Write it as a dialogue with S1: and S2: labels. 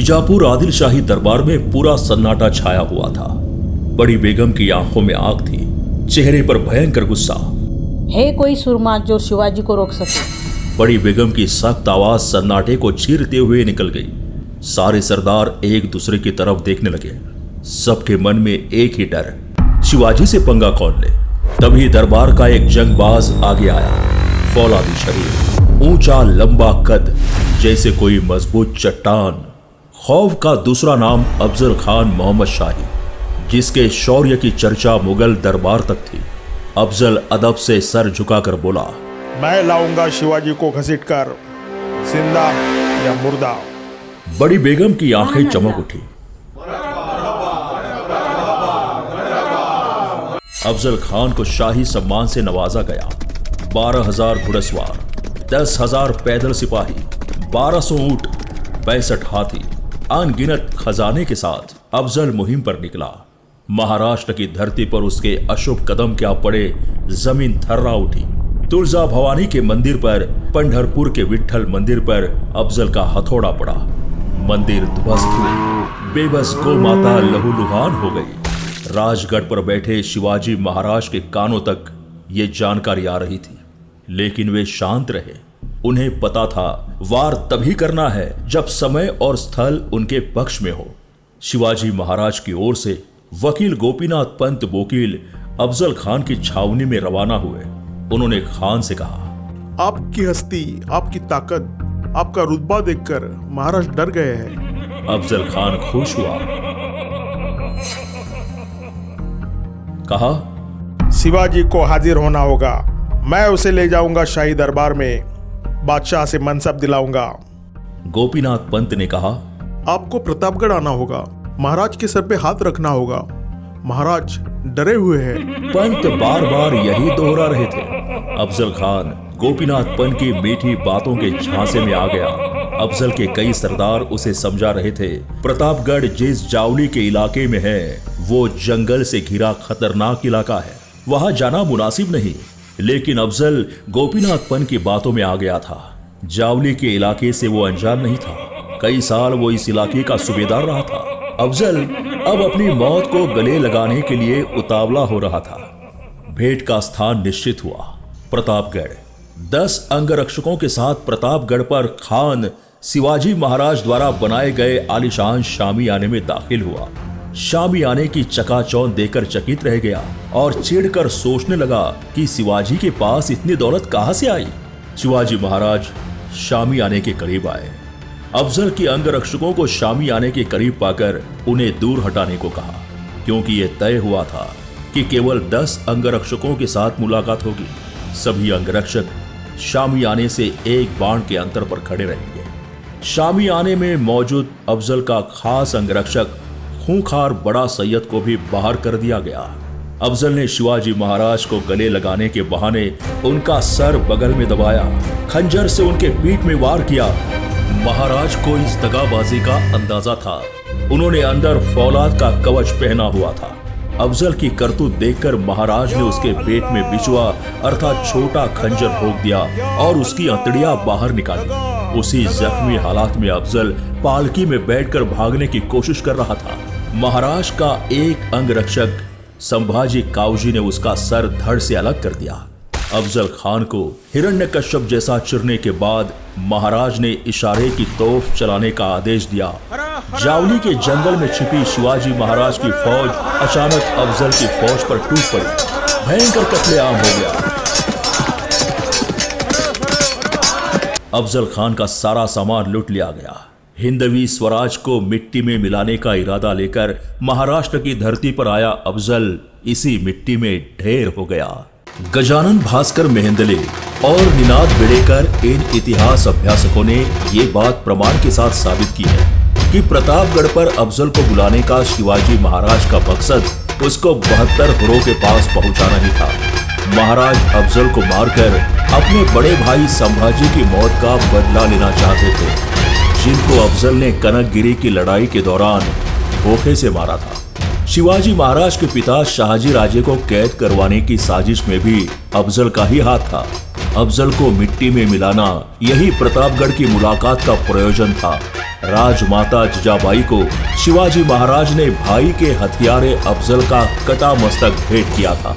S1: बीजापुर आदिल शाही दरबार में पूरा सन्नाटा छाया हुआ था। बड़ी बेगम की आंखों में आग थी, चेहरे पर भयंकर गुस्सा।
S2: है कोई सुरमा जो शिवाजी को रोक सके?
S1: बड़ी बेगम की सख्त आवाज सन्नाटे को चीरते हुए निकल गई। सारे सरदार एक दूसरे की तरफ देखने लगे। सबके मन में एक ही डर, शिवाजी से पंगा कौन ले। तभी दरबार का एक जंगबाज आगे आया। फौलादी शरीर, ऊंचा लंबा कद, जैसे कोई मजबूत चट्टान। खौफ का दूसरा नाम अफजल खान मोहम्मद शाही, जिसके शौर्य की चर्चा मुगल दरबार तक थी। अफजल अदब से सर झुकाकर बोला,
S3: मैं लाऊंगा शिवाजी को घसीटकर, जिंदा या मुर्दा।
S1: बड़ी बेगम की आंखें चमक उठी। अफजल खान को शाही सम्मान से नवाजा गया। 12,000 घुड़सवार, 10,000 पैदल सिपाही, 1200 ऊंट, 65 हाथी, अनगिनत खजाने के साथ अफजल मुहिम पर निकला। महाराष्ट्र की धरती पर उसके अशुभ कदम क्या पड़े, जमीन थर्रा उठी। तुलजा भवानी के मंदिर पर, पंढरपुर के विट्ठल मंदिर पर अफजल का हथौड़ा पड़ा। मंदिर ध्वस्त हुए, बेबस गौ माता लहूलुहान हो गई। राजगढ़ पर बैठे शिवाजी महाराज के कानों तक ये जानकारी आ रही थी, लेकिन वे शांत रहे। उन्हें पता था वार तभी करना है जब समय और स्थल उनके पक्ष में हो। शिवाजी महाराज की ओर से वकील गोपीनाथ पंत बोकील अफजल खान की छावनी में रवाना हुए। उन्होंने खान से कहा,
S3: आपकी हस्ती, आपकी ताकत, आपका रुतबा देखकर महाराज डर गए हैं।
S1: अफजल खान खुश हुआ, कहा,
S3: शिवाजी को हाजिर होना होगा। मैं उसे ले जाऊंगा शाही दरबार में, बादशाह से मनसब दिलाऊंगा।
S1: गोपीनाथ पंत ने कहा,
S3: आपको प्रतापगढ़ आना होगा, महाराज के सर पे हाथ रखना होगा, महाराज डरे हुए हैं।
S1: पंत बार बार यही दोहरा रहे थे। अफजल खान गोपीनाथ पंत की मीठी बातों के झांसे में आ गया। अफजल के कई सरदार उसे समझा रहे थे, प्रतापगढ़ जिस जावली के इलाके में है वो जंगल से घिरा खतरनाक इलाका है, वहां जाना मुनासिब नहीं। लेकिन अफजल गोपीनाथ पंत की बातों में आ गया था। जावली के इलाके से वो अनजान नहीं था। कई साल वो इस इलाके का सूबेदार रहा था। अफजल अब अपनी मौत को गले लगाने के लिए उतावला हो रहा था। भेंट का स्थान निश्चित हुआ, प्रतापगढ़। 10 अंगरक्षकों के साथ प्रतापगढ़ पर खान शिवाजी महाराज द्वारा बनाए गए आलीशान शामी आने में दाखिल हुआ। शामी आने की चकाचौंध देकर चकित रह गया और चिढ़कर सोचने लगा कि शिवाजी के पास इतनी दौलत कहां से आई। शिवाजी महाराज शामी आने के करीब आए। अफजल के अंगरक्षकों को शामी आने के करीब पाकर उन्हें दूर हटाने को कहा, क्योंकि यह तय हुआ था कि केवल 10 अंगरक्षकों के साथ मुलाकात होगी। सभी अंगरक्षक शामी आने से एक बाण के अंतर पर खड़े रहेंगे। शामी आने में मौजूद अफजल का खास अंगरक्षक खूंखार बड़ा सैयद को भी बाहर कर दिया गया। अफजल ने शिवाजी महाराज को गले लगाने के बहाने उनका सर बगल में दबाया, खंजर से उनके पीठ में वार किया। महाराज को इस दगाबाजी का अंदाजा था। उन्होंने अंदर फौलाद का कवच पहना हुआ था। अफजल की करतूत देखकर महाराज ने उसके पेट में बिछुआ अर्थात छोटा खंजर भोंक दिया और उसकी अंतड़ियां बाहर निकाली। उसी जख्मी हालात में अफजल पालकी में बैठकर भागने की कोशिश कर रहा था। महाराज का एक अंगरक्षक संभाजी काउजी ने उसका सर धड़ से अलग कर दिया। अफजल खान को हिरण्यकश्यप जैसा चिरने के बाद महाराज ने इशारे की तोफ चलाने का आदेश दिया। जावली के जंगल में छिपी शिवाजी महाराज की फौज अचानक अफजल की फौज पर टूट पड़ी। भयंकर कत्लेआम हो गया। अफजल खान का सारा सामान लूट लिया गया। हिंदवी स्वराज को मिट्टी में मिलाने का इरादा लेकर महाराष्ट्र की धरती पर आया अफजल इसी मिट्टी में ढेर हो गया। गजानन भास्कर मेहेंदले और निनाद बेड़ेकर इन इतिहास अभ्यासकों ने ये बात प्रमाण के साथ साबित की है कि प्रतापगढ़ पर अफजल को बुलाने का शिवाजी महाराज का मकसद उसको 72 हुरों के पास पहुंचाना ही था। महाराज अफजल को मारकर अपने बड़े भाई संभाजी की मौत का बदला लेना चाहते थे, जिनको अफजल ने कनकगिरी की लड़ाई के दौरान धोखे से मारा था। शिवाजी महाराज के पिता शाहजी राजे को कैद करवाने की साजिश में भी अफजल का ही हाथ था। अफजल को मिट्टी में मिलाना, यही प्रतापगढ़ की मुलाकात का प्रयोजन था। राजमाता जिजाबाई को शिवाजी महाराज ने भाई के हथियारे अफजल का कटा मस्तक भेंट किया था।